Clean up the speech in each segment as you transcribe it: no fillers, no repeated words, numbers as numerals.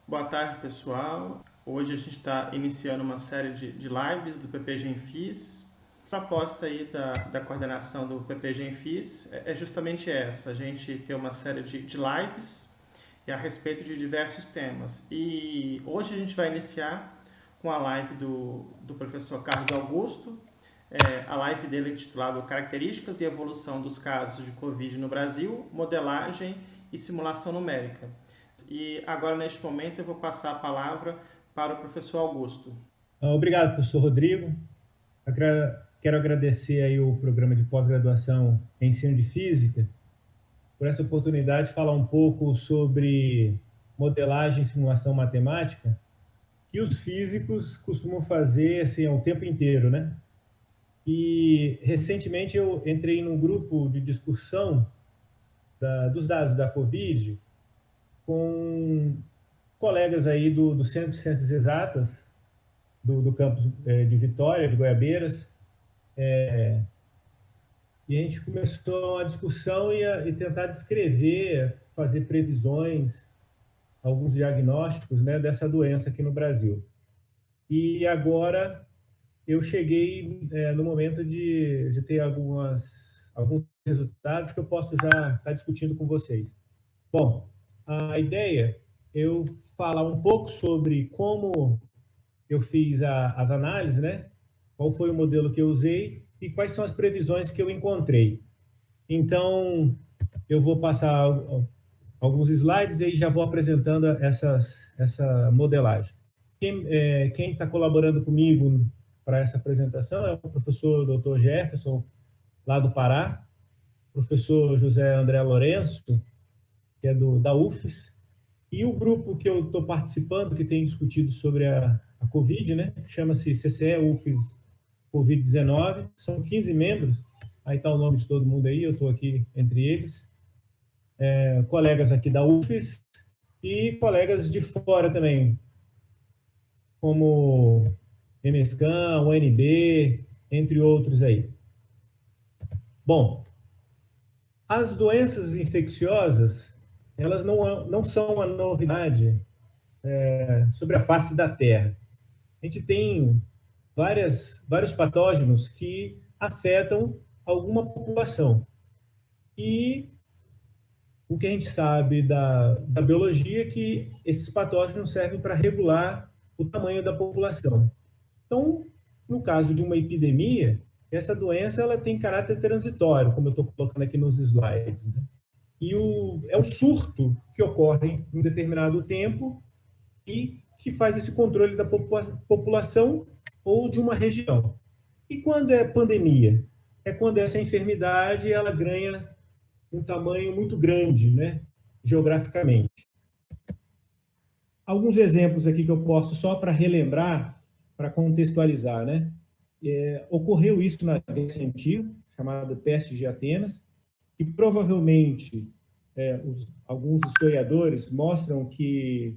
Boa tarde, pessoal. Hoje a gente está iniciando uma série de lives do PPG Infis. A proposta aí da coordenação do PPG Infis é justamente essa, a gente ter uma série de lives a respeito de diversos temas. E hoje a gente vai iniciar com a live do professor Carlos Augusto, a live dele intitulada Características e Evolução dos Casos de Covid no Brasil, Modelagem e Simulação Numérica. E agora, neste momento, eu vou passar a palavra para o professor Augusto. Obrigado, professor Rodrigo. Quero agradecer aí o programa de pós-graduação em ensino de física por essa oportunidade de falar um pouco sobre modelagem e simulação matemática que os físicos costumam fazer assim, o tempo inteiro, né? E recentemente eu entrei num grupo de discussão dos dados da Covid com colegas aí do Centro de Ciências Exatas do campus de Vitória, de Goiabeiras, e a gente começou a discussão e tentar descrever, fazer previsões, alguns diagnósticos, né, dessa doença aqui no Brasil. E agora eu cheguei no momento de ter alguns resultados que eu posso já estar discutindo com vocês. Bom, a ideia é eu falar um pouco sobre como eu fiz as análises, né? Qual foi o modelo que eu usei e quais são as previsões que eu encontrei. Então, eu vou passar alguns slides e já vou apresentando essa modelagem. Quem está colaborando comigo para essa apresentação é o professor Dr. Jefferson, lá do Pará, professor José André Lourenço, que é da UFES, e o grupo que eu estou participando, que tem discutido sobre a Covid, né, chama-se CCE UFES Covid-19, são 15 membros, aí está o nome de todo mundo aí, eu estou aqui entre eles, colegas aqui da UFES e colegas de fora também, como MSCAM, UNB, entre outros aí. Bom, as doenças infecciosas, elas não são uma novidade sobre a face da Terra. A gente tem vários patógenos que afetam alguma população. E o que a gente sabe da biologia é que esses patógenos servem para regular o tamanho da população. Então, no caso de uma epidemia, essa doença ela tem caráter transitório, como eu estou colocando aqui nos slides. Né? E é um surto que ocorre em um determinado tempo e que faz esse controle da população ou de uma região. E quando é pandemia? É quando essa enfermidade ela ganha um tamanho muito grande, né, geograficamente. Alguns exemplos aqui que eu posso só para relembrar, para contextualizar, né? Ocorreu isso na Grécia Antiga, chamada Peste de Atenas, e provavelmente alguns historiadores mostram que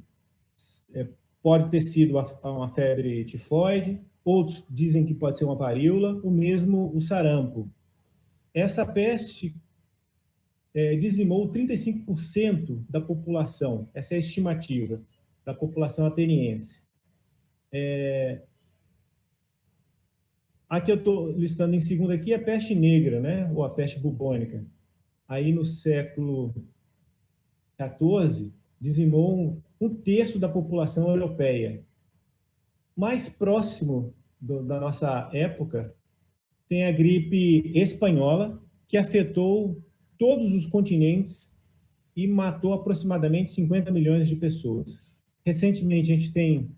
pode ter sido uma febre tifoide, outros dizem que pode ser uma varíola, o mesmo o sarampo. Essa peste dizimou 35% da população, essa é a estimativa da população ateniense. A que eu estou listando em segundo aqui é a peste negra, né? Ou a peste bubônica. Aí no século XIV, dizimou um terço da população europeia. Mais próximo da nossa época, tem a gripe espanhola, que afetou todos os continentes e matou aproximadamente 50 milhões de pessoas. Recentemente, a gente tem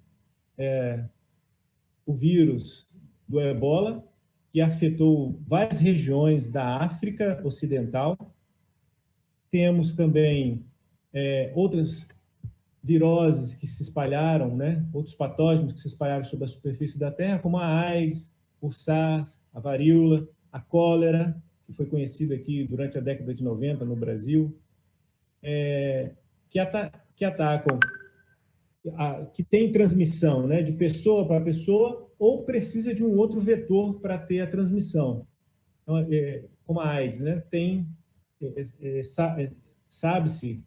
o vírus do ebola, que afetou várias regiões da África Ocidental. Temos também outras viroses que se espalharam, né? Outros patógenos que se espalharam sobre a superfície da Terra, como a AIDS, o SARS, a varíola, a cólera, que foi conhecida aqui durante a década de 90 no Brasil, que atacam, que tem transmissão, né, de pessoa para pessoa, ou precisa de um outro vetor para ter a transmissão. Então, como a AIDS, né, sabe-se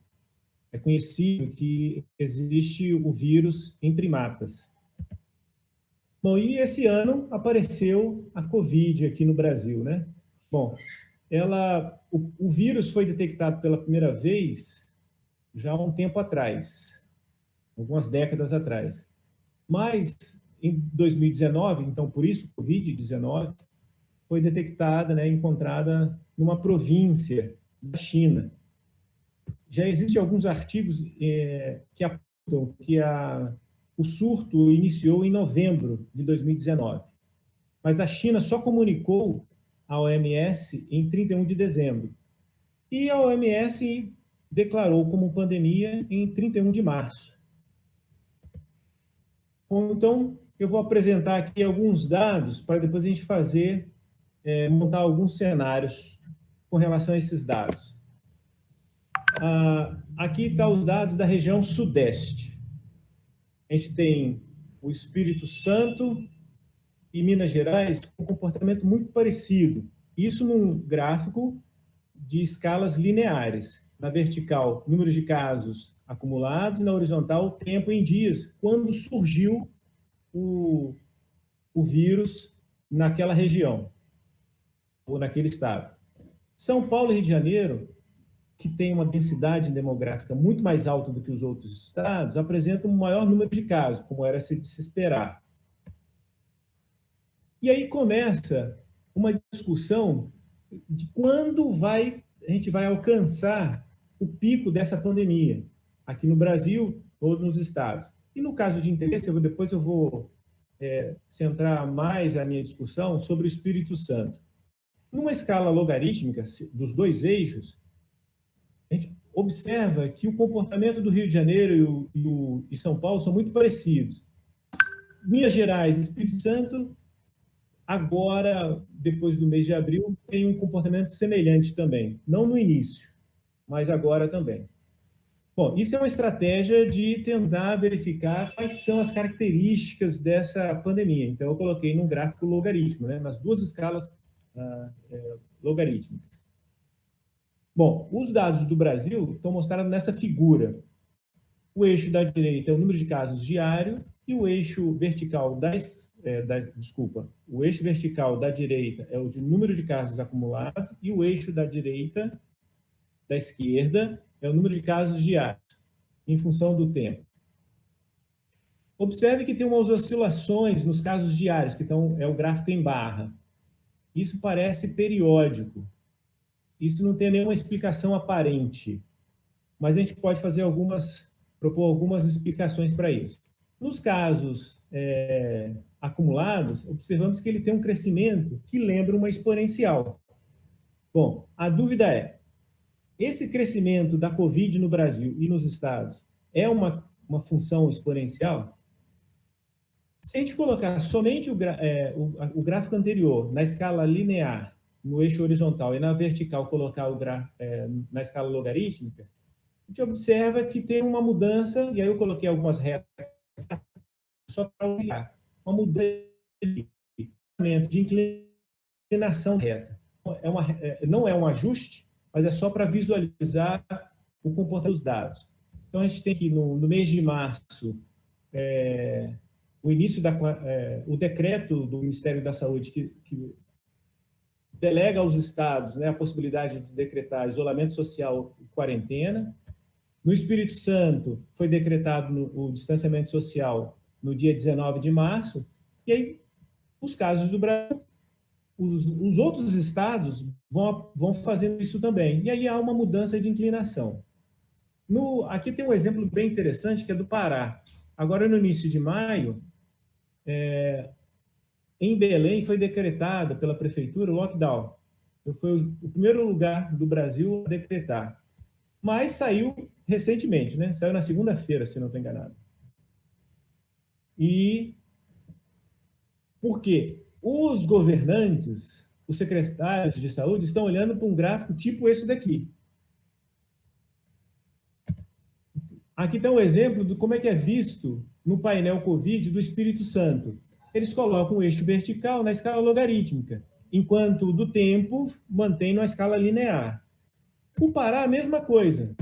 é conhecido que existe o vírus em primatas. Bom, e esse ano apareceu a Covid aqui no Brasil, né? Bom, o vírus foi detectado pela primeira vez já há um tempo atrás, algumas décadas atrás. Mas em 2019, então por isso, Covid-19, foi detectada, né, encontrada numa província da China. Já existem alguns artigos que apontam que o surto iniciou em novembro de 2019, mas a China só comunicou à OMS em 31 de dezembro. E a OMS declarou como pandemia em 31 de março. Bom, então, eu vou apresentar aqui alguns dados para depois a gente montar alguns cenários com relação a esses dados. Aqui estão os dados da região sudeste. A gente tem o Espírito Santo e Minas Gerais com um comportamento muito parecido. Isso num gráfico de escalas lineares. Na vertical, número de casos acumulados, e na horizontal, tempo em dias, quando surgiu o vírus naquela região, ou naquele estado. São Paulo e Rio de Janeiro, que tem uma densidade demográfica muito mais alta do que os outros estados, apresentam um maior número de casos, como era de se esperar. E aí começa uma discussão de quando a gente vai alcançar o pico dessa pandemia, aqui no Brasil ou nos estados. E no caso de interesse, depois eu vou centrar mais a minha discussão sobre o Espírito Santo. Numa escala logarítmica dos dois eixos, a gente observa que o comportamento do Rio de Janeiro e São Paulo são muito parecidos. Minas Gerais e Espírito Santo, agora, depois do mês de abril, tem um comportamento semelhante também. Não no início, mas agora também. Bom, isso é uma estratégia de tentar verificar quais são as características dessa pandemia. Então, eu coloquei num gráfico logaritmo, né, nas duas escalas logarítmicas. Bom, os dados do Brasil estão mostrados nessa figura. O eixo da direita é o número de casos diário e o eixo vertical o eixo vertical da direita é o de número de casos acumulados e o eixo da esquerda, é o número de casos diários, em função do tempo. Observe que tem umas oscilações nos casos diários, que é o gráfico em barra. Isso parece periódico. Isso não tem nenhuma explicação aparente, mas a gente pode propor algumas explicações para isso. Nos casos acumulados, observamos que ele tem um crescimento que lembra uma exponencial. Bom, a dúvida é, esse crescimento da Covid no Brasil e nos estados é uma função exponencial? Se a gente colocar somente o gráfico anterior na escala linear, no eixo horizontal, e na vertical colocar na escala logarítmica, a gente observa que tem uma mudança, e aí eu coloquei algumas retas só para olhar, uma mudança de inclinação reta. Não é um ajuste, mas é só para visualizar o comportamento dos dados. Então, a gente tem aqui no mês de março o início o decreto do Ministério da Saúde que delega aos estados, né, a possibilidade de decretar isolamento social e quarentena. No Espírito Santo, foi decretado o distanciamento social no dia 19 de março, e aí os casos do Brasil, os outros estados vão fazendo isso também, e aí há uma mudança de inclinação. Aqui tem um exemplo bem interessante, que é do Pará. Agora, no início de maio, em Belém foi decretada pela prefeitura o lockdown. Foi o primeiro lugar do Brasil a decretar. Mas saiu recentemente, né? Saiu na segunda-feira, se não estou enganado. E por quê? Os governantes, os secretários de saúde, estão olhando para um gráfico tipo esse daqui. Aqui está um exemplo de como é que é visto no painel COVID do Espírito Santo. Eles colocam o eixo vertical na escala logarítmica, enquanto do tempo mantém na escala linear. O Pará, a mesma coisa.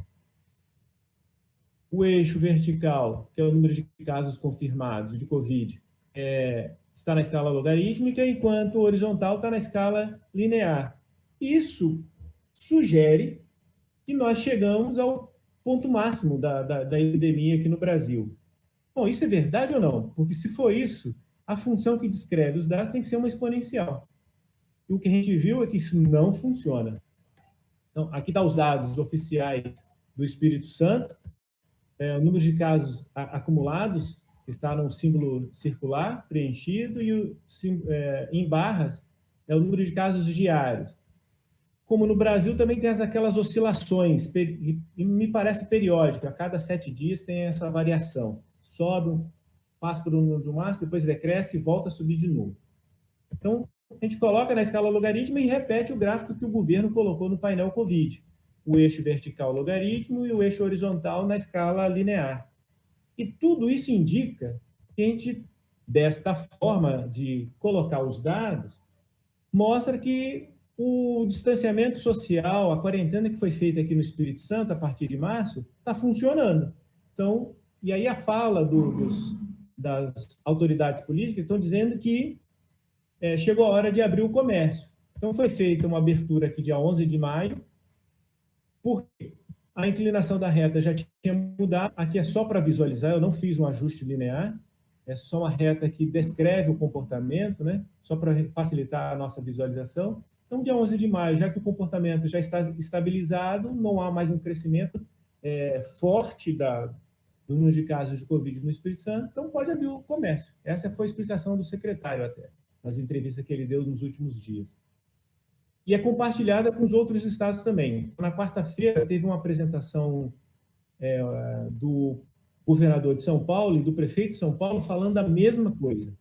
o eixo vertical, que é o número de casos confirmados de Covid, está na escala logarítmica, enquanto o horizontal está na escala linear. Isso sugere que nós chegamos ao ponto máximo da epidemia aqui no Brasil. Bom, isso é verdade ou não? Porque se for isso, a função que descreve os dados tem que ser uma exponencial. E o que a gente viu é que isso não funciona. Então, aqui estão os dados oficiais do Espírito Santo, o número de casos acumulados está no símbolo circular preenchido e em barras é o número de casos diários. Como no Brasil também tem aquelas oscilações, e me parece periódico, a cada 7 dias tem essa variação. Sobe, passa por um número de máximo, depois decresce e volta a subir de novo. Então, a gente coloca na escala logarítmica e repete o gráfico que o governo colocou no painel Covid. O eixo vertical logaritmo e o eixo horizontal na escala linear. E tudo isso indica que a gente, desta forma de colocar os dados, mostra que o distanciamento social, a quarentena que foi feita aqui no Espírito Santo a partir de março, está funcionando. Então, e aí a fala das autoridades políticas estão dizendo que chegou a hora de abrir o comércio. Então, foi feita uma abertura aqui dia 11 de maio, porque a inclinação da reta já tinha mudado. Aqui é só para visualizar, eu não fiz um ajuste linear, é só uma reta que descreve o comportamento, né? Só para facilitar a nossa visualização. Então, dia 11 de maio, já que o comportamento já está estabilizado, não há mais um crescimento forte do número de casos de Covid no Espírito Santo, então pode abrir o comércio. Essa foi a explicação do secretário até, nas entrevistas que ele deu nos últimos dias. E é compartilhada com os outros estados também. Na quarta-feira, teve uma apresentação do governador de São Paulo e do prefeito de São Paulo falando a mesma coisa.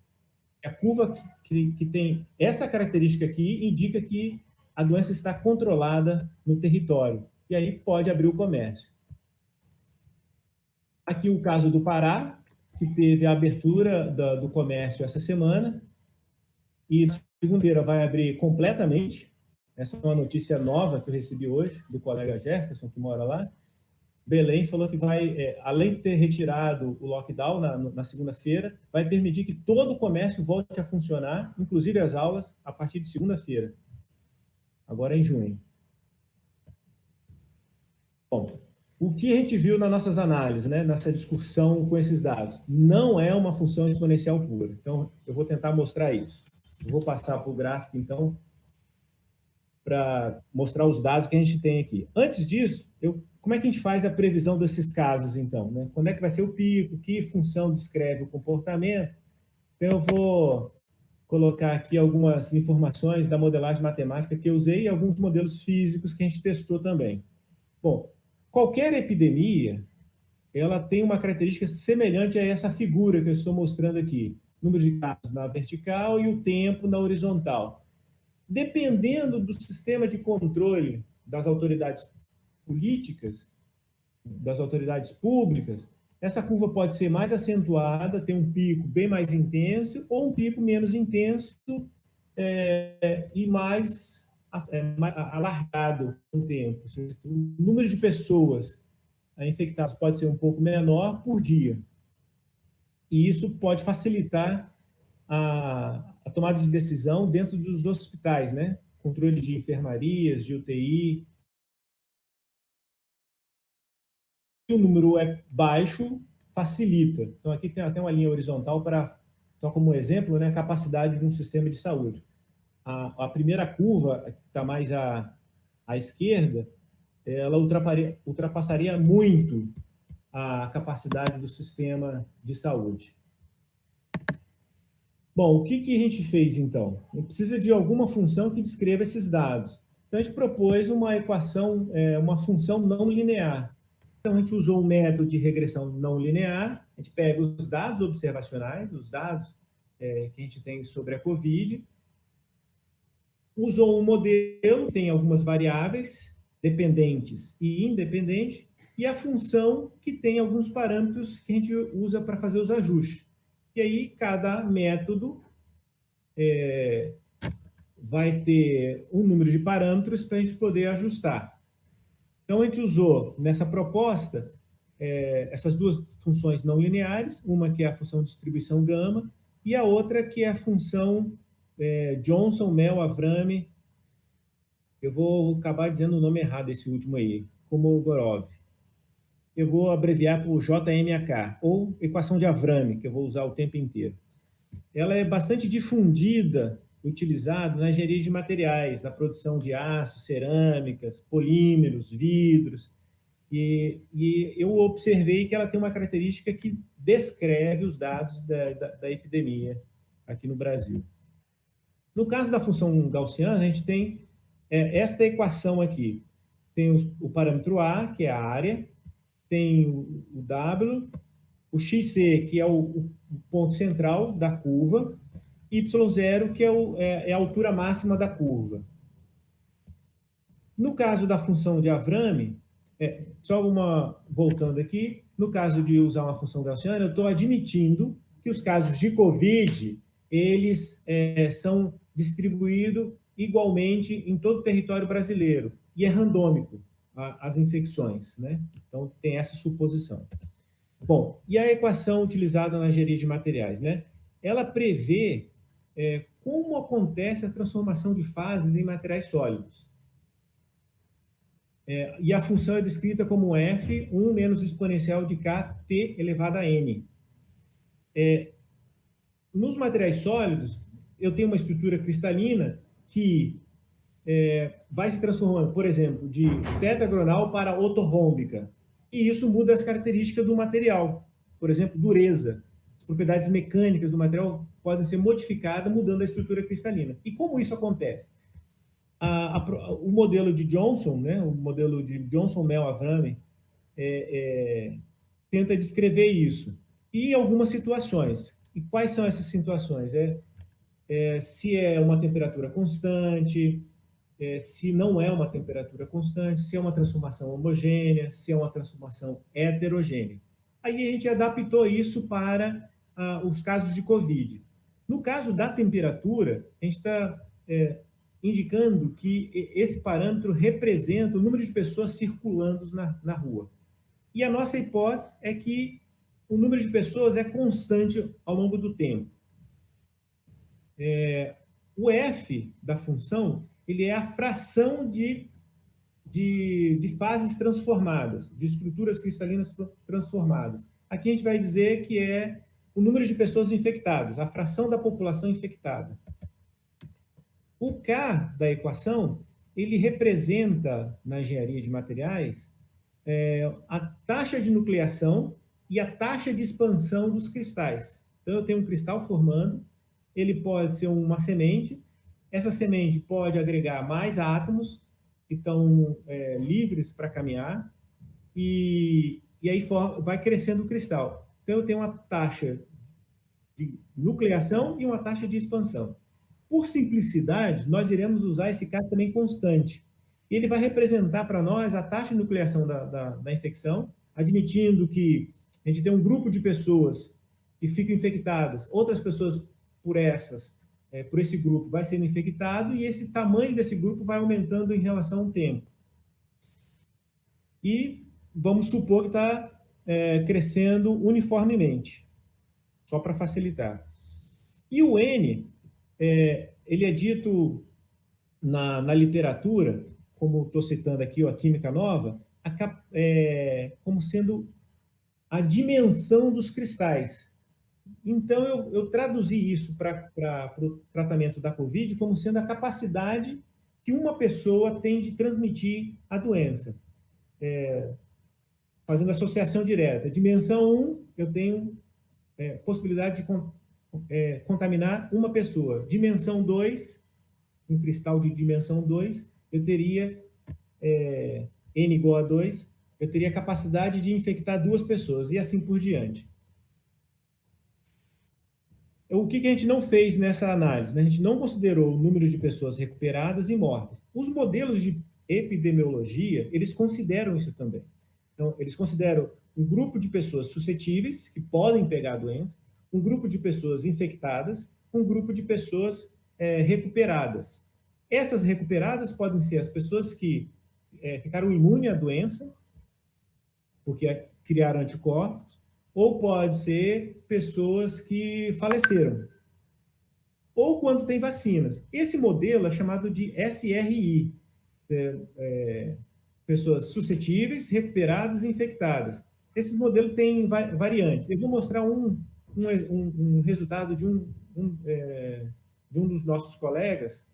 A curva que tem essa característica aqui indica que a doença está controlada no território. E aí pode abrir o comércio. Aqui o caso do Pará, que teve a abertura do comércio essa semana. E na segunda-feira vai abrir completamente. Essa é uma notícia nova que eu recebi hoje, do colega Jefferson, que mora lá. Belém falou que vai, além de ter retirado o lockdown na segunda-feira, vai permitir que todo o comércio volte a funcionar, inclusive as aulas, a partir de segunda-feira, agora em junho. Bom, o que a gente viu nas nossas análises, né, nessa discussão com esses dados, não é uma função exponencial pura. Então, eu vou tentar mostrar isso. Eu vou passar para o gráfico, então, para mostrar os dados que a gente tem aqui. Antes disso, como é que a gente faz a previsão desses casos, então? Né? Quando é que vai ser o pico? Que função descreve o comportamento? Então, eu vou colocar aqui algumas informações da modelagem matemática que eu usei e alguns modelos físicos que a gente testou também. Bom, qualquer epidemia, ela tem uma característica semelhante a essa figura que eu estou mostrando aqui. Número de casos na vertical e o tempo na horizontal. Dependendo do sistema de controle das autoridades políticas, das autoridades públicas, essa curva pode ser mais acentuada, ter um pico bem mais intenso, ou um pico menos intenso e mais alargado com o tempo. O número de pessoas infectadas pode ser um pouco menor por dia. E isso pode facilitar a tomada de decisão dentro dos hospitais, né? Controle de enfermarias, de UTI. Se o número é baixo, facilita. Então, aqui tem até uma linha horizontal para, só como exemplo, né, a capacidade de um sistema de saúde. A primeira curva, que está mais à esquerda, ela ultrapassaria muito a capacidade do sistema de saúde. Bom, o que a gente fez, então? A gente precisa de alguma função que descreva esses dados. Então, a gente propôs uma equação, uma função não linear. Então, a gente usou um método de regressão não linear, a gente pega os dados observacionais, os dados que a gente tem sobre a COVID, usou um modelo, tem algumas variáveis, dependentes e independentes, e a função que tem alguns parâmetros que a gente usa para fazer os ajustes. E aí, cada método vai ter um número de parâmetros para a gente poder ajustar. Então, a gente usou, nessa proposta, essas duas funções não lineares, uma que é a função de distribuição gama e a outra que é a função Johnson, Mel, Avrami. Eu vou acabar dizendo o nome errado esse último aí, Kolmogorov. Eu vou abreviar por JMAK, ou equação de Avrami, que eu vou usar o tempo inteiro. Ela é bastante difundida, utilizada na engenharia de materiais, na produção de aço, cerâmicas, polímeros, vidros. E eu observei que ela tem uma característica que descreve os dados da epidemia aqui no Brasil. No caso da função gaussiana, a gente tem esta equação aqui. Tem o parâmetro A, que é a área, tem o W, o XC, que é o ponto central da curva, Y0, que é a altura máxima da curva. No caso da função de Avrami, voltando aqui, no caso de usar uma função gaussiana, eu estou admitindo que os casos de COVID, eles são distribuídos igualmente em todo o território brasileiro, e é randômico as infecções, né? Então, tem essa suposição. Bom, e a equação utilizada na engenharia de materiais, né? Ela prevê como acontece a transformação de fases em materiais sólidos. E a função é descrita como f, 1 menos exponencial de kt elevado a n. Nos materiais sólidos, eu tenho uma estrutura cristalina que vai se transformando, por exemplo, de tetragonal para ortorrômbica. E isso muda as características do material. Por exemplo, dureza. As propriedades mecânicas do material podem ser modificadas mudando a estrutura cristalina. E como isso acontece? O modelo de Johnson, né, o modelo de Johnson, Mel, Avrami, tenta descrever isso. E algumas situações. E quais são essas situações? Se é uma temperatura constante, se não é uma temperatura constante, se é uma transformação homogênea, se é uma transformação heterogênea. Aí a gente adaptou isso para os casos de COVID. No caso da temperatura, a gente está indicando que esse parâmetro representa o número de pessoas circulando na rua. E a nossa hipótese é que o número de pessoas é constante ao longo do tempo. O f da função, ele é a fração de fases transformadas, de estruturas cristalinas transformadas. Aqui a gente vai dizer que é o número de pessoas infectadas, a fração da população infectada. O K da equação, ele representa, na engenharia de materiais, a taxa de nucleação e a taxa de expansão dos cristais. Então, eu tenho um cristal formando, ele pode ser uma semente, essa semente pode agregar mais átomos que estão livres para caminhar, e aí vai crescendo o cristal. Então, eu tenho uma taxa de nucleação e uma taxa de expansão. Por simplicidade, nós iremos usar esse K também constante. Ele vai representar para nós a taxa de nucleação da infecção, admitindo que a gente tem um grupo de pessoas que ficam infectadas, outras pessoas por esse grupo vai sendo infectado, e esse tamanho desse grupo vai aumentando em relação ao tempo. E vamos supor que está crescendo uniformemente, só para facilitar. E o N, ele é dito na literatura, como estou citando aqui, a Química Nova, como sendo a dimensão dos cristais. Então, eu traduzi isso para o tratamento da COVID como sendo a capacidade que uma pessoa tem de transmitir a doença. Fazendo associação direta. Dimensão 1, eu tenho possibilidade de contaminar uma pessoa. Dimensão 2, um cristal de dimensão 2, eu teria, N igual a 2, eu teria capacidade de infectar 2 pessoas, e assim por diante. O que a gente não fez nessa análise? Né? A gente não considerou o número de pessoas recuperadas e mortas. Os modelos de epidemiologia, eles consideram isso também. Então, eles consideram um grupo de pessoas suscetíveis, que podem pegar a doença, um grupo de pessoas infectadas, um grupo de pessoas recuperadas. Essas recuperadas podem ser as pessoas que ficaram imunes à doença, porque criaram anticorpos, ou pode ser pessoas que faleceram, ou quando tem vacinas. Esse modelo é chamado de SRI, pessoas suscetíveis, recuperadas e infectadas. Esse modelo tem variantes. Eu vou mostrar um resultado de um dos nossos colegas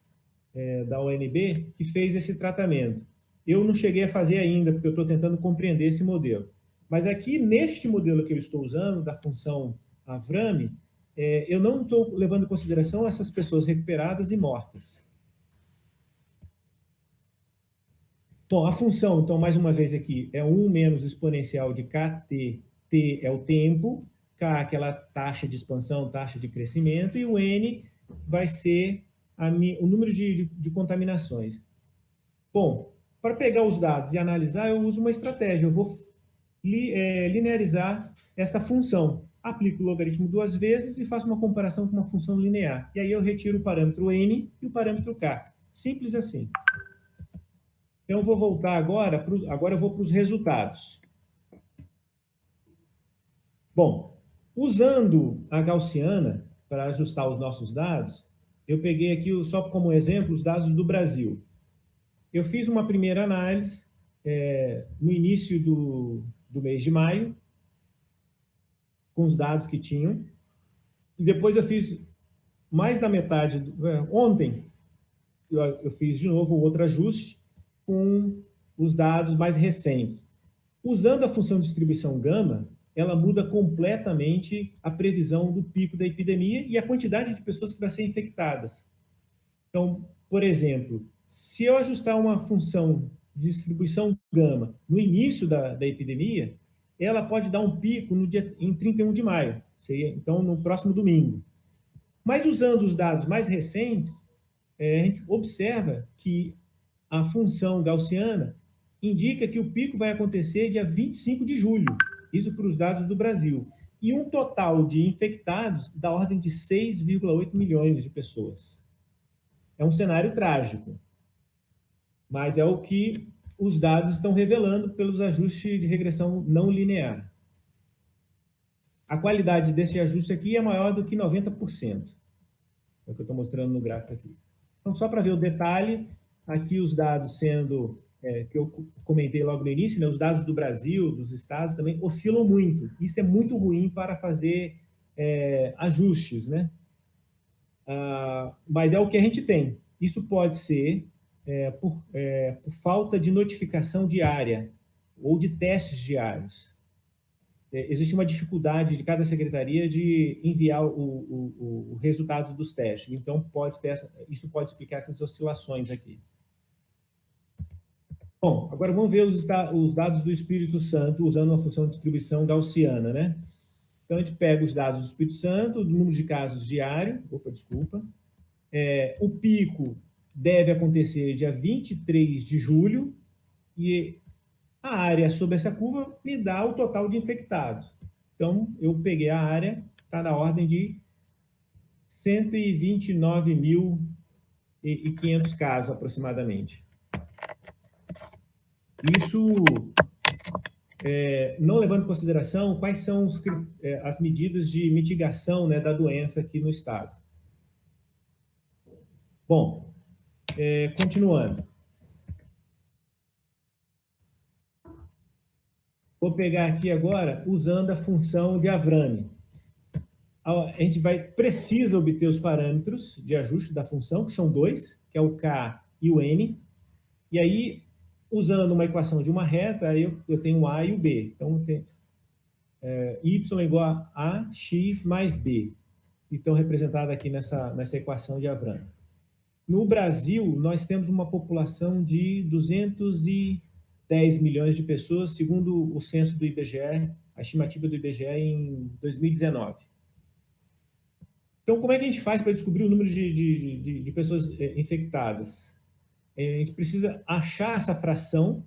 da UNB que fez esse tratamento. Eu não cheguei a fazer ainda, porque eu estou tentando compreender esse modelo. Mas aqui, neste modelo que eu estou usando, da função Avrami, eu não estou levando em consideração essas pessoas recuperadas e mortas. Bom, a função, então, mais uma vez aqui, é 1 menos exponencial de KT. T é o tempo, K aquela taxa de expansão, taxa de crescimento, e o N vai ser o número de contaminações. Bom, para pegar os dados e analisar, eu uso uma estratégia. Eu vou linearizar esta função. Aplico o logaritmo 2 vezes e faço uma comparação com uma função linear. E aí eu retiro o parâmetro N e o parâmetro K. Simples assim. Então, eu vou voltar agora eu vou para os resultados. Bom, usando a gaussiana para ajustar os nossos dados, eu peguei aqui, só como exemplo, os dados do Brasil. Eu fiz uma primeira análise no início do mês de maio, com os dados que tinham, e depois eu fiz mais da metade, ontem, eu fiz de novo outro ajuste com os dados mais recentes. Usando a função de distribuição gama, ela muda completamente a previsão do pico da epidemia e a quantidade de pessoas que vão ser infectadas. Então, por exemplo, se eu ajustar uma função de distribuição gama no início da epidemia, ela pode dar um pico em 31 de maio, então no próximo domingo. Mas usando os dados mais recentes, a gente observa que a função gaussiana indica que o pico vai acontecer dia 25 de julho, isso para os dados do Brasil, e um total de infectados da ordem de 6,8 milhões de pessoas. É um cenário trágico, mas é o que os dados estão revelando pelos ajustes de regressão não linear. A qualidade desse ajuste aqui é maior do que 90%. É o que eu estou mostrando no gráfico aqui. Então, só para ver o detalhe, aqui os dados sendo, que eu comentei logo no início, né, os dados do Brasil, dos estados também oscilam muito. Isso é muito ruim para fazer ajustes, né? Mas é o que a gente tem. Isso pode ser por falta de notificação diária ou de testes diários. Existe uma dificuldade de cada secretaria de enviar o resultado dos testes. Então, isso pode explicar essas oscilações aqui. Bom, agora vamos ver os dados do Espírito Santo usando uma função de distribuição gaussiana, né? Então, a gente pega os dados do Espírito Santo, o número de casos diário, o pico deve acontecer dia 23 de julho e a área sobre essa curva me dá o total de infectados. Então, eu peguei a área, está na ordem de 129.500 casos, aproximadamente. Isso não levando em consideração quais são as medidas de mitigação, né, da doença aqui no estado. Bom, continuando. Vou pegar aqui agora usando a função de Avrami. A gente precisa obter os parâmetros de ajuste da função, que são dois, que é o K e o N. E aí, usando uma equação de uma reta, eu tenho o A e o B. Então, eu tenho Y igual a X mais B. Então, representado aqui nessa equação de Avrami. No Brasil, nós temos uma população de 210 milhões de pessoas, segundo o censo do IBGE, a estimativa do IBGE em 2019. Então, como é que a gente faz para descobrir o número de pessoas infectadas? A gente precisa achar essa fração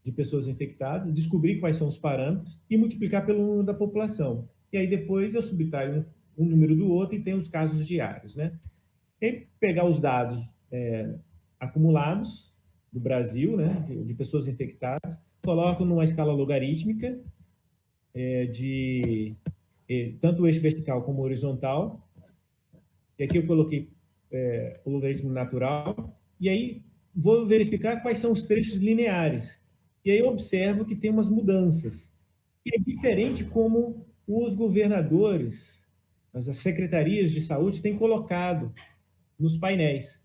de pessoas infectadas, descobrir quais são os parâmetros e multiplicar pelo número da população. E aí depois eu subtraio um número do outro e tenho os casos diários, né? E pegar os dados acumulados do Brasil, né, de pessoas infectadas, coloco numa escala logarítmica, tanto o eixo vertical como horizontal, e aqui eu coloquei o logaritmo natural, e aí vou verificar quais são os trechos lineares. E aí eu observo que tem umas mudanças. E é diferente como os governadores, as secretarias de saúde têm colocado nos painéis.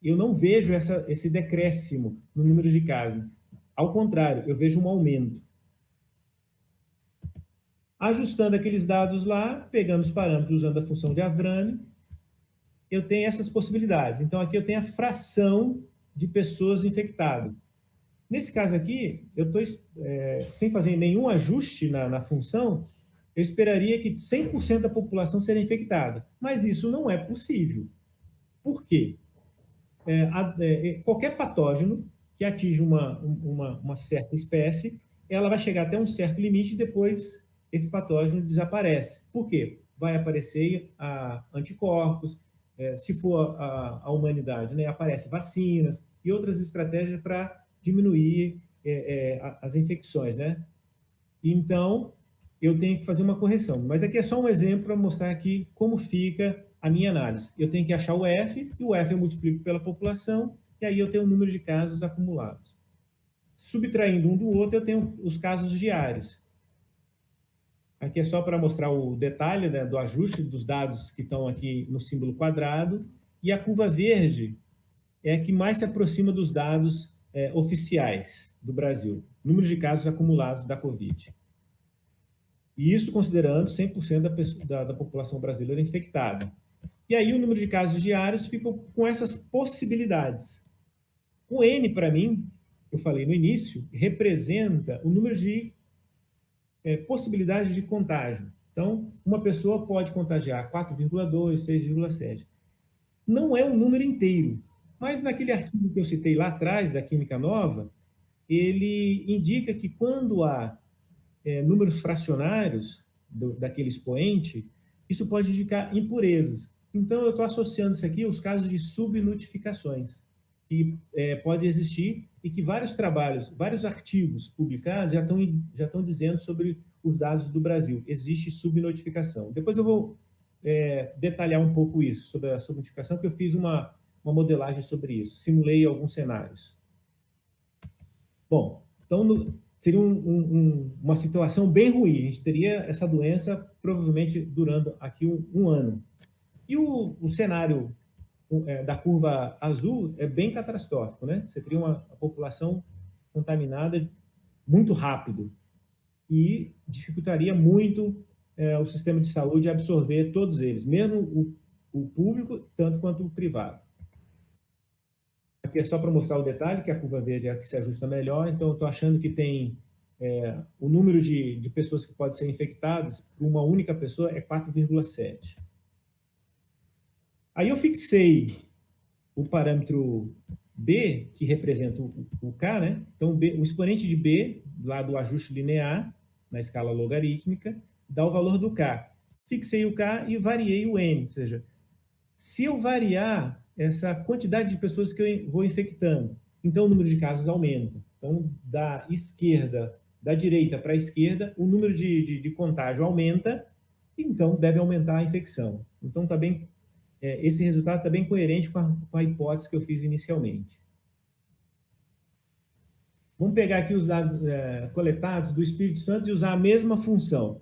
Eu não vejo esse decréscimo no número de casos. Ao contrário, eu vejo um aumento. Ajustando aqueles dados lá, pegando os parâmetros usando a função de Avramin, eu tenho essas possibilidades. Então, aqui eu tenho a fração de pessoas infectadas. Nesse caso aqui, eu estou sem fazer nenhum ajuste na função, eu esperaria que 100% da população seja infectada. Mas isso não é possível. Por quê? Qualquer patógeno que atinge uma certa espécie, ela vai chegar até um certo limite e depois esse patógeno desaparece. Por quê? Vai aparecer anticorpos, se for a humanidade, né, aparece vacinas e outras estratégias para diminuir as infecções, né? Então, eu tenho que fazer uma correção. Mas aqui é só um exemplo para mostrar aqui como fica a minha análise. Eu tenho que achar o F, e o F eu multiplico pela população, e aí eu tenho o número de casos acumulados. Subtraindo um do outro, eu tenho os casos diários. Aqui é só para mostrar o detalhe, né, do ajuste dos dados que estão aqui no símbolo quadrado, e a curva verde é a que mais se aproxima dos dados oficiais do Brasil, número de casos acumulados da Covid. E isso considerando 100% da população brasileira infectada. E aí o número de casos diários fica com essas possibilidades. O N, para mim, eu falei no início, representa o número de possibilidades de contágio. Então, uma pessoa pode contagiar 4,2, 6,7. Não é um número inteiro, mas naquele artigo que eu citei lá atrás, da Química Nova, ele indica que quando há números fracionários daquele expoente, isso pode indicar impurezas. Então, eu estou associando isso aqui aos casos de subnotificações, que pode existir e que vários trabalhos, vários artigos publicados já estão dizendo sobre os dados do Brasil. Existe subnotificação. Depois eu vou detalhar um pouco isso, sobre a subnotificação, porque eu fiz uma modelagem sobre isso, simulei alguns cenários. Bom, então seria uma situação bem ruim. A gente teria essa doença provavelmente durando aqui um ano. E o cenário da curva azul é bem catastrófico, né? Você teria uma população contaminada muito rápido e dificultaria muito o sistema de saúde absorver todos eles, mesmo o público, tanto quanto o privado. Aqui é só para mostrar o detalhe, que a curva verde é a que se ajusta melhor, então eu estou achando que tem o número de pessoas que podem ser infectadas por uma única pessoa é 4,7. Aí eu fixei o parâmetro B, que representa o K, né? Então, o exponente de B, lá do ajuste linear, na escala logarítmica, dá o valor do K. Fixei o K e variei o N, ou seja, se eu variar essa quantidade de pessoas que eu vou infectando, então o número de casos aumenta. Então, da direita para a esquerda, o número de contágio aumenta, então deve aumentar a infecção. Então, está bem... esse resultado está bem coerente com a hipótese que eu fiz inicialmente. Vamos pegar aqui os dados coletados do Espírito Santo e usar a mesma função.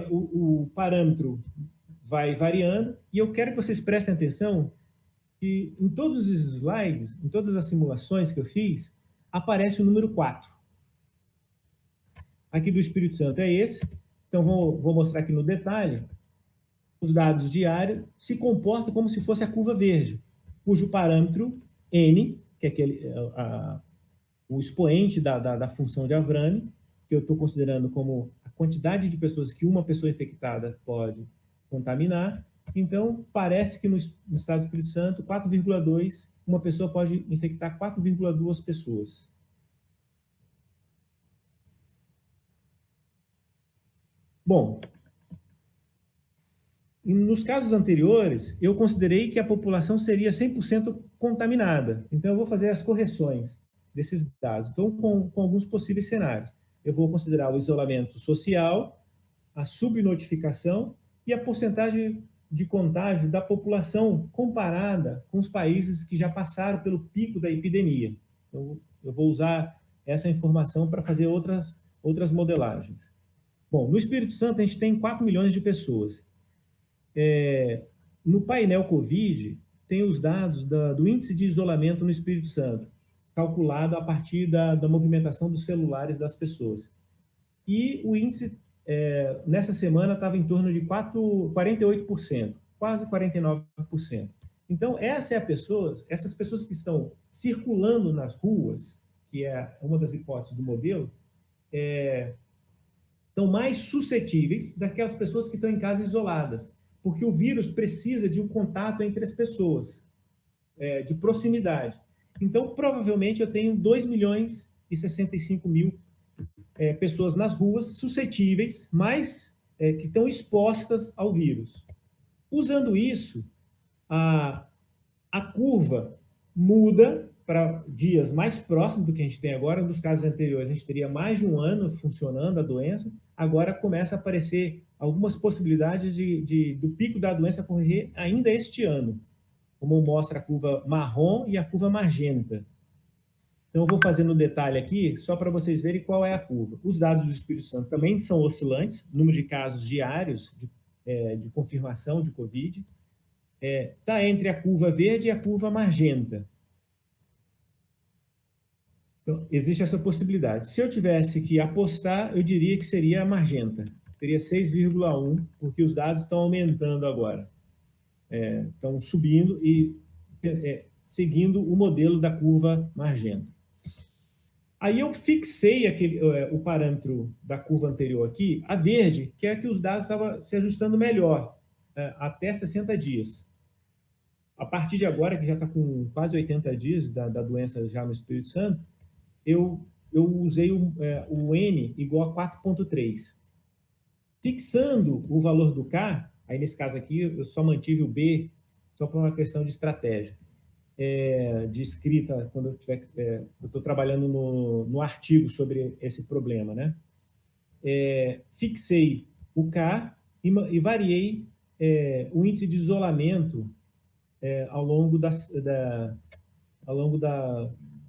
O parâmetro vai variando, e eu quero que vocês prestem atenção que em todos os slides, em todas as simulações que eu fiz, aparece o número 4. Aqui do Espírito Santo é esse. Então, vou mostrar aqui no detalhe. Os dados diários se comportam como se fosse a curva verde, cujo parâmetro N, que é o expoente da função de Avramin, que eu estou considerando como a quantidade de pessoas que uma pessoa infectada pode contaminar. Então, parece que no estado do Espírito Santo, 4,2, uma pessoa pode infectar 4,2 pessoas. Bom, nos casos anteriores, eu considerei que a população seria 100% contaminada. Então, eu vou fazer as correções. desses dados. Então, com alguns possíveis cenários. Eu vou considerar o isolamento social, a subnotificação e a porcentagem de contágio da população comparada com os países que já passaram pelo pico da epidemia. Então, eu vou usar essa informação para fazer outras modelagens. Bom, no Espírito Santo, a gente tem 4 milhões de pessoas. No painel COVID, tem os dados do índice de isolamento no Espírito Santo, calculado a partir da movimentação dos celulares das pessoas. E o índice, nessa semana, estava em torno de 48%, quase 49%. Então, essas pessoas que estão circulando nas ruas, que é uma das hipóteses do modelo, estão mais suscetíveis daquelas pessoas que estão em casa isoladas, porque o vírus precisa de um contato entre as pessoas, de proximidade. Então, provavelmente, eu tenho 2 milhões e 65 mil pessoas nas ruas suscetíveis, mas que estão expostas ao vírus. Usando isso, a curva muda para dias mais próximos do que a gente tem agora. Nos casos anteriores, a gente teria mais de um ano funcionando a doença. Agora começa a aparecer algumas possibilidades do pico da doença ocorrer ainda este ano, como mostra a curva marrom e a curva magenta. Então, eu vou fazer no detalhe aqui, só para vocês verem qual é a curva. Os dados do Espírito Santo também são oscilantes, número de casos diários de confirmação de Covid, está entre a curva verde e a curva magenta. Então, existe essa possibilidade. Se eu tivesse que apostar, eu diria que seria a magenta. Teria 6,1, porque os dados estão aumentando agora. Estão subindo e seguindo o modelo da curva magenta. Aí eu fixei o parâmetro da curva anterior aqui, a verde, que é que os dados estavam se ajustando melhor, até 60 dias. A partir de agora, que já está com quase 80 dias da doença já no Espírito Santo, eu usei o N igual a 4,3. Fixando o valor do K, aí nesse caso aqui eu só mantive o B, só por uma questão de estratégia, de escrita, quando eu estou trabalhando no artigo sobre esse problema, né? Fixei o K e variei o índice de isolamento ao longo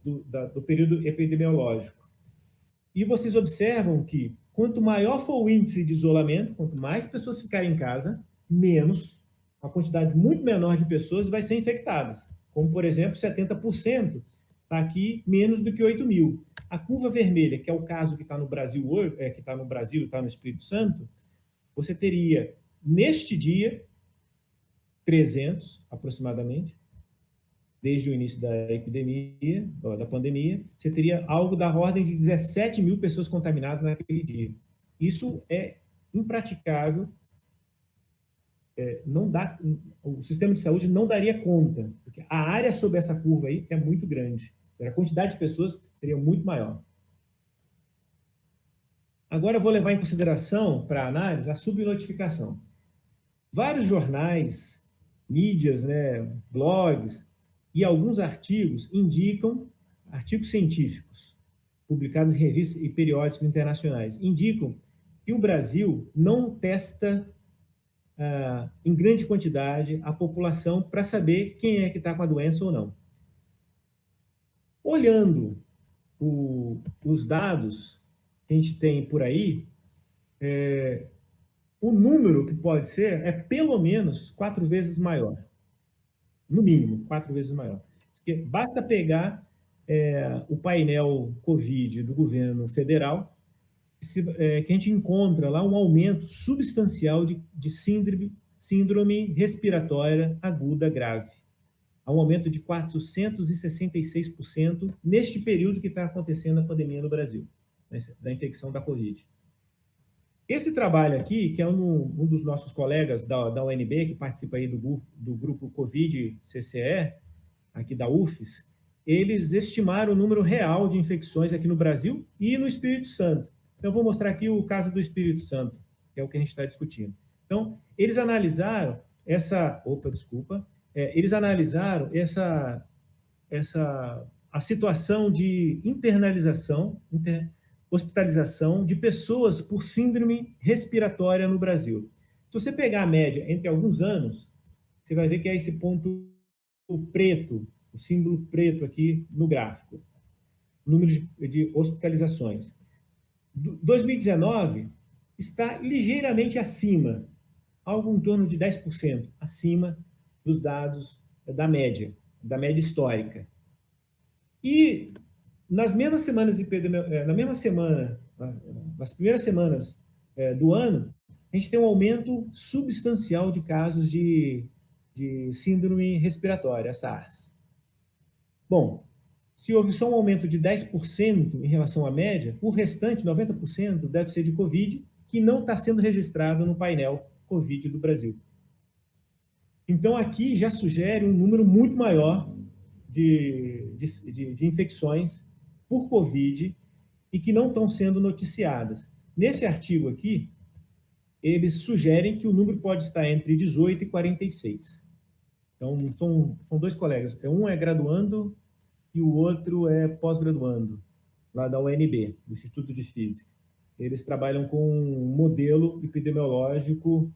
do período epidemiológico. E vocês observam que quanto maior for o índice de isolamento, quanto mais pessoas ficarem em casa, menos, uma quantidade muito menor de pessoas vai ser infectadas. Como, por exemplo, 70% está aqui menos do que 8 mil. A curva vermelha, que é o caso que está no Brasil hoje, que está no Brasil, está no Espírito Santo, você teria, neste dia, 300 aproximadamente, desde o início da epidemia, da pandemia, você teria algo da ordem de 17 mil pessoas contaminadas naquele dia. Isso é impraticável, não dá, o sistema de saúde não daria conta, porque a área sobre essa curva aí é muito grande, a quantidade de pessoas seria muito maior. Agora eu vou levar em consideração, para análise, a subnotificação. Vários jornais, mídias, blogs, e alguns artigos indicam, artigos científicos, publicados em revistas e periódicos internacionais, indicam que o Brasil não testa em grande quantidade a população para saber quem é que está com a doença ou não. Olhando os dados que a gente tem por aí, o número que pode ser é pelo menos 4 vezes maior. No mínimo, 4 vezes maior. Porque basta pegar o painel COVID do governo federal, que a gente encontra lá um aumento substancial de síndrome respiratória aguda grave. Há um aumento de 466% neste período que está acontecendo a pandemia no Brasil, da infecção da Covid. Esse trabalho aqui, que é um dos nossos colegas da UNB, que participa aí do grupo Covid-CCE, aqui da UFES, eles estimaram o número real de infecções aqui no Brasil e no Espírito Santo. Então, eu vou mostrar aqui o caso do Espírito Santo, que é o que a gente está discutindo. Então, eles analisaram a situação de hospitalização de pessoas por síndrome respiratória no Brasil. Se você pegar a média entre alguns anos, você vai ver que é esse ponto preto, o símbolo preto aqui no gráfico, número de hospitalizações. 2019 está ligeiramente acima, algo em torno de 10% acima dos dados da média histórica. E nas mesmas semanas na mesma semana, nas primeiras semanas do ano, a gente tem um aumento substancial de casos de síndrome respiratória, SARS. Bom, se houve só um aumento de 10% em relação à média, o restante, 90%, deve ser de Covid, que não está sendo registrado no painel Covid do Brasil. Então, aqui já sugere um número muito maior de infecções por Covid e que não estão sendo noticiadas. Nesse artigo aqui, eles sugerem que o número pode estar entre 18 e 46. Então, são dois colegas. Um é graduando e o outro é pós-graduando, lá da UNB, do Instituto de Física. Eles trabalham com um modelo epidemiológico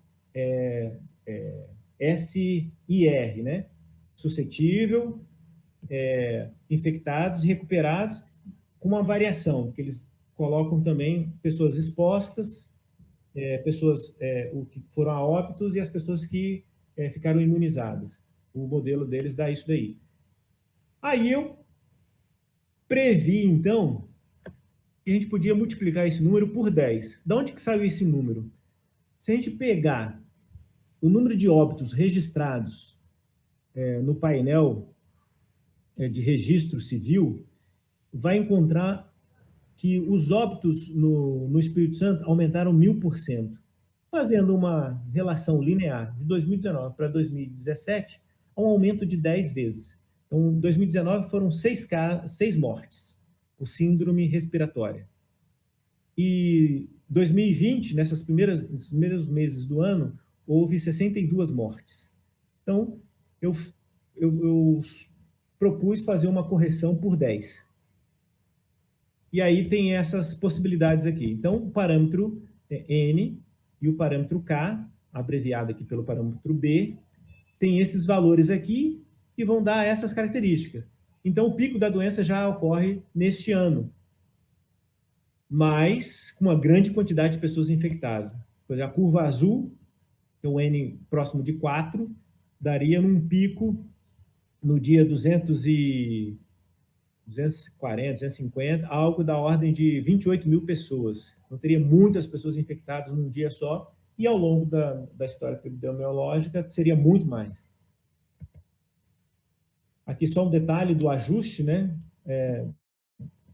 SIR, né? Suscetível, infectados e recuperados, com uma variação, que eles colocam também pessoas expostas, pessoas que foram a óbitos e as pessoas que ficaram imunizadas. O modelo deles dá isso daí. Aí eu previ, então, que a gente podia multiplicar esse número por 10. De onde que saiu esse número? Se a gente pegar o número de óbitos registrados no painel de registro civil, vai encontrar que os óbitos no Espírito Santo aumentaram 1000%, fazendo uma relação linear de 2019 para 2017, um aumento de 10 vezes. Então, em 2019 foram 6 mortes por síndrome respiratória. E 2020, nesses primeiros meses do ano, houve 62 mortes. Então, eu propus fazer uma correção por 10. E aí tem essas possibilidades aqui. Então, o parâmetro N e o parâmetro K, abreviado aqui pelo parâmetro B, tem esses valores aqui e vão dar essas características. Então, o pico da doença já ocorre neste ano, mas com uma grande quantidade de pessoas infectadas. Por exemplo, a curva azul, que é o N próximo de 4, daria num pico no dia 240, 250, algo da ordem de 28 mil pessoas. Então, teria muitas pessoas infectadas num dia só, e ao longo da história epidemiológica seria muito mais. Aqui só um detalhe do ajuste, né?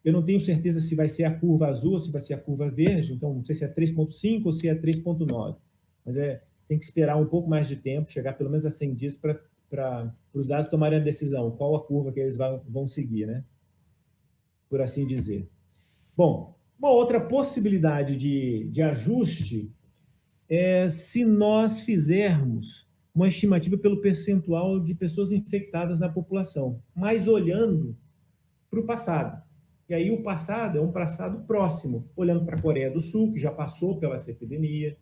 Eu não tenho certeza se vai ser a curva azul ou se vai ser a curva verde, então não sei se é 3,5 ou se é 3,9, mas tem que esperar um pouco mais de tempo, chegar pelo menos a 100 dias para os dados tomarem a decisão, qual a curva que eles vão seguir, né? Por assim dizer. Bom, uma outra possibilidade de ajuste é se nós fizermos uma estimativa pelo percentual de pessoas infectadas na população, mas olhando para o passado. E aí o passado é um passado próximo, olhando para a Coreia do Sul, que já passou pela essa epidemia,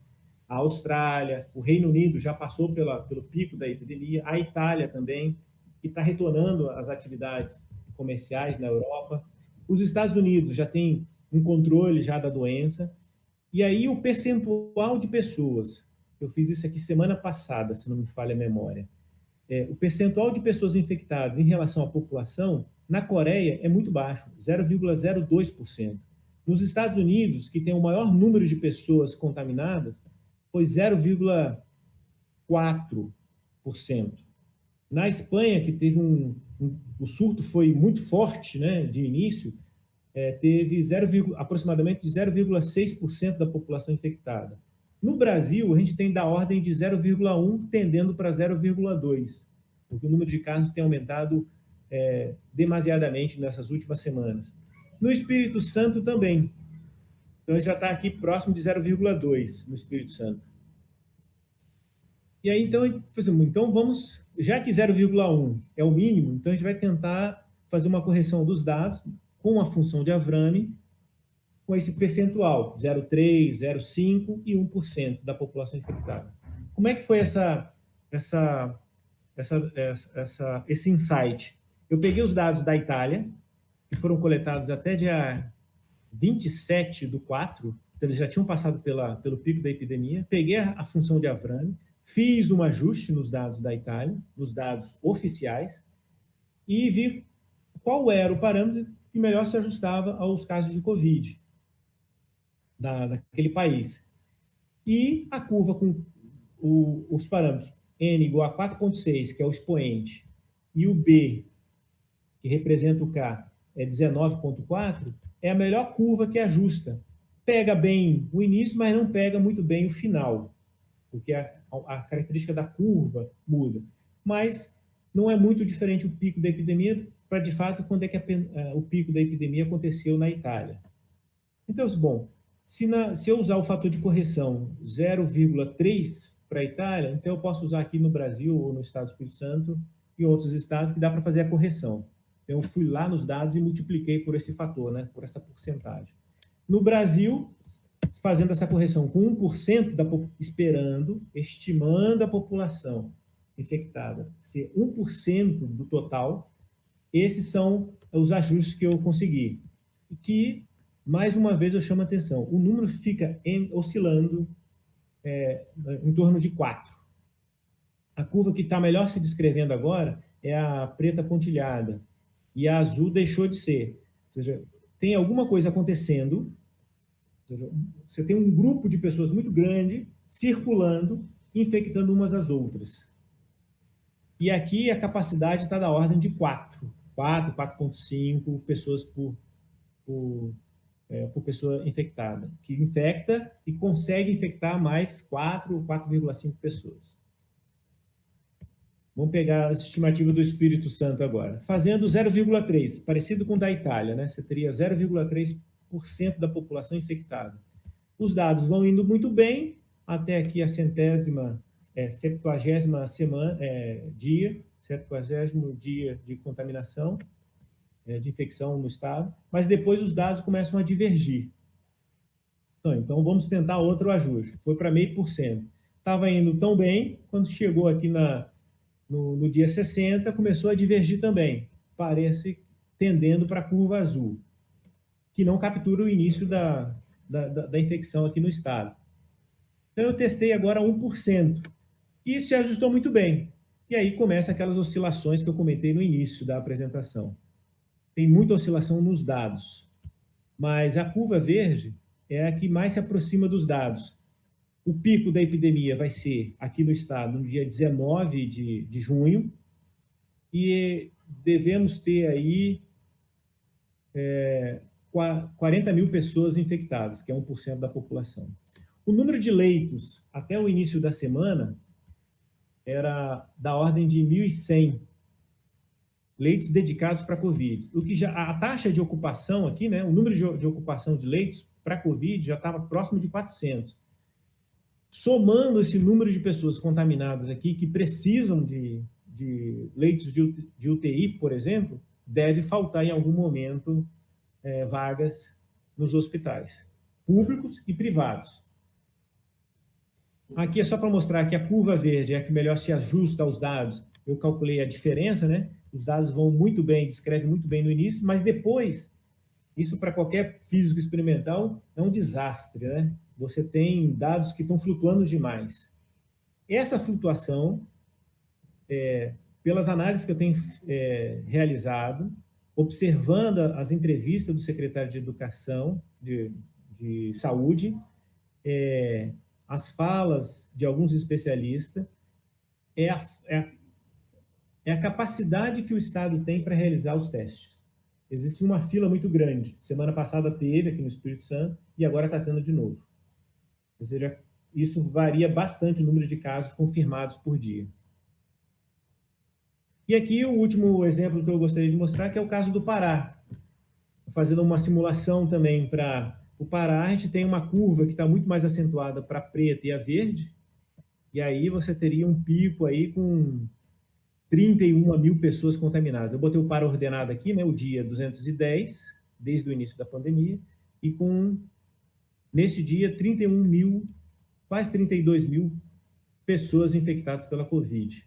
a Austrália, o Reino Unido já passou pelo pico da epidemia, a Itália também, que está retornando às atividades comerciais na Europa. Os Estados Unidos já tem um controle já da doença. E aí o percentual de pessoas, eu fiz isso aqui semana passada, se não me falha a memória, o percentual de pessoas infectadas em relação à população, na Coreia é muito baixo, 0,02%. Nos Estados Unidos, que tem o maior número de pessoas contaminadas, foi 0,4%. Na Espanha, que teve o surto foi muito forte, né, de início, teve aproximadamente 0,6% da população infectada. No Brasil, a gente tem da ordem de 0,1, tendendo para 0,2, porque o número de casos tem aumentado demasiadamente nessas últimas semanas. No Espírito Santo também. Então, já está aqui próximo de 0,2 no Espírito Santo. E aí, então vamos, já que 0,1 é o mínimo, então a gente vai tentar fazer uma correção dos dados com a função de Avrami, com esse percentual, 0,3%, 0,5% e 1% da população infectada. Como é que foi esse insight? Eu peguei os dados da Itália, que foram coletados até dia 27/4, então eles já tinham passado pelo pico da epidemia, peguei a função de Avrami, fiz um ajuste nos dados da Itália, nos dados oficiais, e vi qual era o parâmetro que melhor se ajustava aos casos de Covid daquele país. E a curva com os parâmetros N igual a 4,6, que é o expoente, e o B, que representa o K, é 19,4, é a melhor curva que ajusta. Pega bem o início, mas não pega muito bem o final, porque a característica da curva muda. Mas não é muito diferente o pico da epidemia para, de fato, quando é que o pico da epidemia aconteceu na Itália. Então, bom, se eu usar o fator de correção 0,3 para a Itália, então eu posso usar aqui no Brasil ou no Estado do Espírito Santo e outros estados que dá para fazer a correção. Então, eu fui lá nos dados e multipliquei por esse fator, né, por essa porcentagem. No Brasil, fazendo essa correção com 1% estimando a população infectada ser 1% do total, esses são os ajustes que eu consegui. Que, mais uma vez, eu chamo a atenção. O número fica oscilando em torno de 4. A curva que está melhor se descrevendo agora é a preta pontilhada. E a azul deixou de ser. Ou seja, tem alguma coisa acontecendo. Você tem um grupo de pessoas muito grande circulando, infectando umas às outras. E aqui a capacidade está da ordem de 4,5 pessoas por pessoa infectada, que infecta e consegue infectar mais 4,5 pessoas. Vamos pegar as estimativas do Espírito Santo agora. Fazendo 0,3, parecido com o da Itália, né? Você teria 0,3% da população infectada. Os dados vão indo muito bem, até aqui a 70º dia de contaminação, de infecção no estado, mas depois os dados começam a divergir. Então vamos tentar outro ajuste. Foi para 0,5%. Estava indo tão bem, quando chegou aqui no dia 60, começou a divergir também, parece tendendo para a curva azul, que não captura o início da infecção aqui no estado. Então eu testei agora 1%, e se ajustou muito bem. E aí começa aquelas oscilações que eu comentei no início da apresentação. Tem muita oscilação nos dados, mas a curva verde é a que mais se aproxima dos dados. O pico da epidemia vai ser aqui no estado no dia 19 de junho, e devemos ter aí 40 mil pessoas infectadas, que é 1% da população. O número de leitos até o início da semana era da ordem de 1.100 leitos dedicados para Covid. O que a taxa de ocupação aqui, né, o número de ocupação de leitos para Covid já estava próximo de 400. Somando esse número de pessoas contaminadas aqui que precisam de leitos de UTI, por exemplo, deve faltar em algum momento vagas nos hospitais, públicos e privados. Aqui é só para mostrar que a curva verde é a que melhor se ajusta aos dados. Eu calculei a diferença, né? Os dados vão muito bem, descreve muito bem no início, mas depois, isso para qualquer físico experimental é um desastre, né? Você tem dados que estão flutuando demais. Essa flutuação, pelas análises que eu tenho realizado, observando as entrevistas do secretário de Educação, de Saúde, as falas de alguns especialistas, é a capacidade que o Estado tem para realizar os testes. Existe uma fila muito grande. Semana passada teve aqui no Espírito Santo e agora está tendo de novo. Ou seja, isso varia bastante o número de casos confirmados por dia. E aqui o último exemplo que eu gostaria de mostrar, que é o caso do Pará. Fazendo uma simulação também para o Pará, a gente tem uma curva que está muito mais acentuada para a preta e a verde, e aí você teria um pico aí com 31 mil pessoas contaminadas. Eu botei o par ordenado aqui, né, o dia 210, desde o início da pandemia, e nesse dia, 31 mil, quase 32 mil pessoas infectadas pela Covid.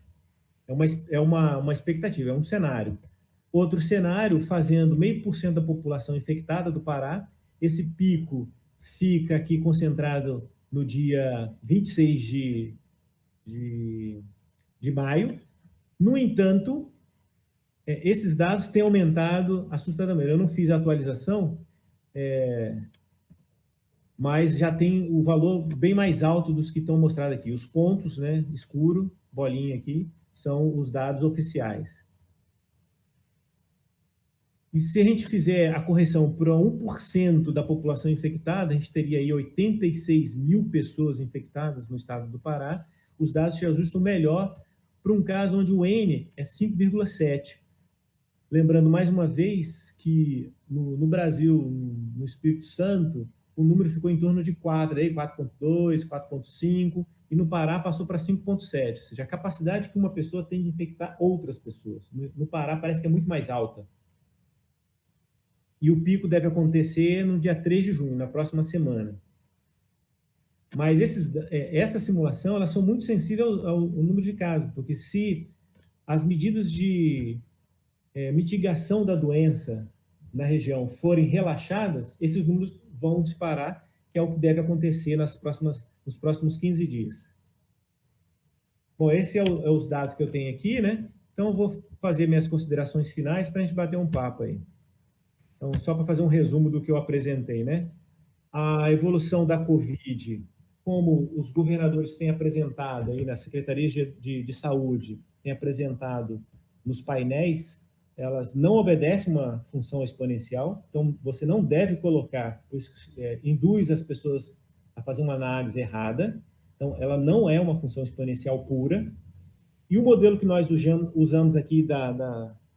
É uma expectativa, é um cenário. Outro cenário, fazendo 0,5% da população infectada do Pará, esse pico fica aqui concentrado no dia 26 de maio. No entanto, esses dados têm aumentado assustadoramente. Eu não fiz a atualização, mas já tem o valor bem mais alto dos que estão mostrados aqui. Os pontos, né, escuro, bolinha aqui, são os dados oficiais. E se a gente fizer a correção para 1% da população infectada, a gente teria aí 86 mil pessoas infectadas no estado do Pará. Os dados se ajustam melhor para um caso onde o N é 5,7. Lembrando mais uma vez que no Brasil, no Espírito Santo, o número ficou em torno de 4, 4,2, 4,5, e no Pará passou para 5,7, ou seja, a capacidade que uma pessoa tem de infectar outras pessoas. No Pará parece que é muito mais alta. E o pico deve acontecer no dia 3 de junho, na próxima semana. Mas essa simulação, elas são muito sensíveis ao número de casos, porque se as medidas de mitigação da doença na região forem relaxadas, esses números vão disparar, que é o que deve acontecer nos próximos 15 dias. Bom, esses são os dados que eu tenho aqui, né? Então, eu vou fazer minhas considerações finais para a gente bater um papo aí. Então, só para fazer um resumo do que eu apresentei, né? A evolução da Covid, como os governadores têm apresentado aí nas secretarias de saúde, têm apresentado nos painéis, elas não obedecem uma função exponencial, então você não deve colocar, induz as pessoas a fazer uma análise errada, então ela não é uma função exponencial pura. E o modelo que nós usamos aqui,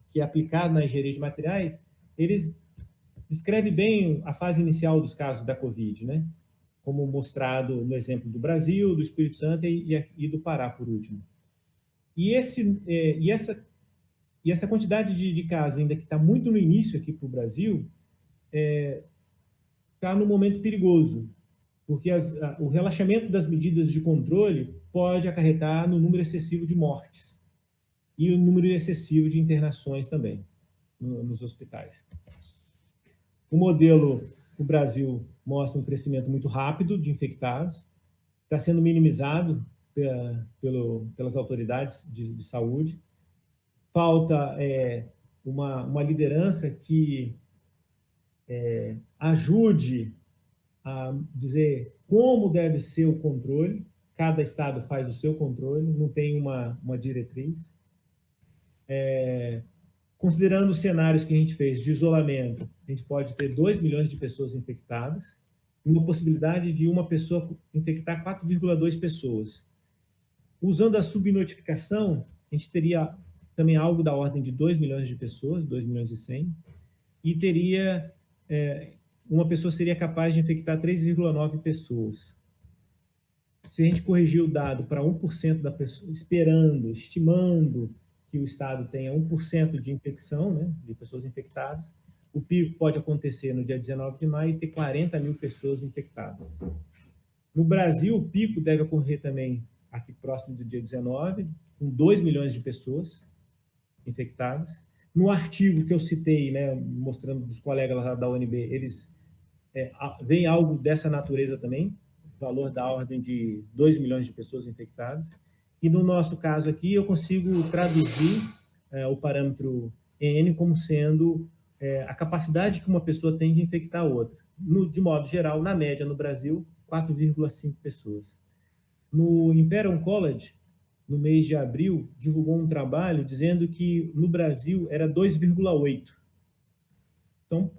que é aplicado na engenharia de materiais, eles descreve bem a fase inicial dos casos da Covid, né? Como mostrado no exemplo do Brasil, do Espírito Santo e do Pará, por último. E essa quantidade de casos, ainda que está muito no início aqui para o Brasil, está num momento perigoso, porque o relaxamento das medidas de controle pode acarretar no número excessivo de mortes e o número excessivo de internações também nos hospitais. O modelo no Brasil mostra um crescimento muito rápido de infectados, está sendo minimizado pelas autoridades de saúde. Falta uma liderança que ajude a dizer como deve ser o controle. Cada estado faz o seu controle, não tem uma diretriz. Considerando os cenários que a gente fez de isolamento, a gente pode ter 2 milhões de pessoas infectadas, e uma possibilidade de uma pessoa infectar 4,2 pessoas. Usando a subnotificação, a gente teria também algo da ordem de 2 milhões de pessoas, 2 milhões e 100, e teria, uma pessoa seria capaz de infectar 3,9 pessoas. Se a gente corrigir o dado para 1% da pessoa, estimando que o estado tenha 1% de infecção, né, de pessoas infectadas, o pico pode acontecer no dia 19 de maio e ter 40 mil pessoas infectadas. No Brasil, o pico deve ocorrer também aqui próximo do dia 19, com 2 milhões de pessoas infectadas. No artigo que eu citei, né, mostrando dos colegas lá da UNB, eles veem algo dessa natureza também, valor da ordem de 2 milhões de pessoas infectadas. E no nosso caso aqui, eu consigo traduzir o parâmetro N como sendo a capacidade que uma pessoa tem de infectar a outra. De modo geral, na média no Brasil, 4,5 pessoas. No Imperial College, no mês de abril, divulgou um trabalho dizendo que no Brasil era 2,8. Então,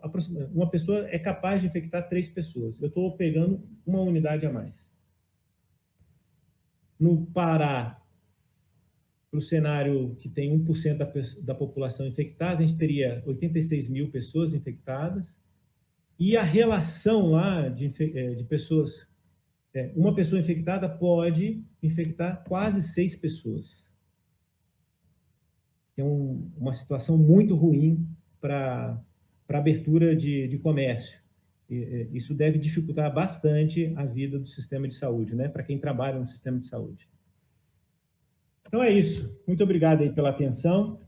uma pessoa é capaz de infectar 3 pessoas. Eu estou pegando uma unidade a mais. No Pará, para o cenário que tem 1% da população infectada, a gente teria 86 mil pessoas infectadas, e a relação lá de pessoas, uma pessoa infectada pode infectar quase 6 pessoas. que é uma situação muito ruim para a abertura de comércio. Isso deve dificultar bastante a vida do sistema de saúde, né, para quem trabalha no sistema de saúde. Então é isso. Muito obrigado aí pela atenção.